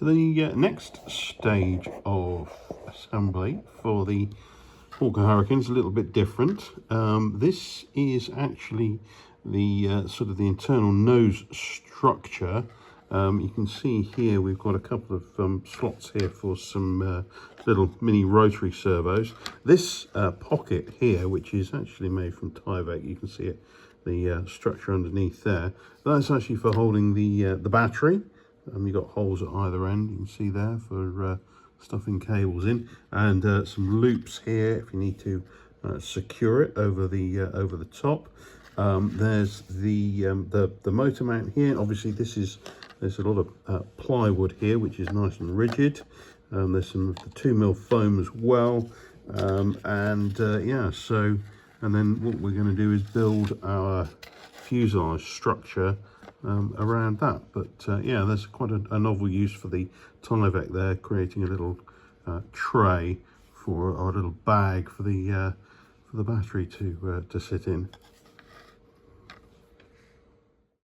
So the next stage of assembly for the Hawker Hurricane is a little bit different. This is actually the sort of the internal nose structure. You can see here we've got a couple of slots here for some little mini rotary servos. This pocket here, which is actually made from Tyvek, you can see it, the structure underneath there. That's actually for holding the battery. You've got holes at either end, you can see there, for stuffing cables in, and some loops here if you need to secure it over the top. There's the motor mount here. Obviously there's a lot of plywood here, which is nice and rigid. There's some of the 2mm foam as well, yeah, so, and then what we're going to do is build our fuselage structure around that. But yeah, there's quite a novel use for the Tyvek there, creating a little tray for our little bag for the battery to sit in.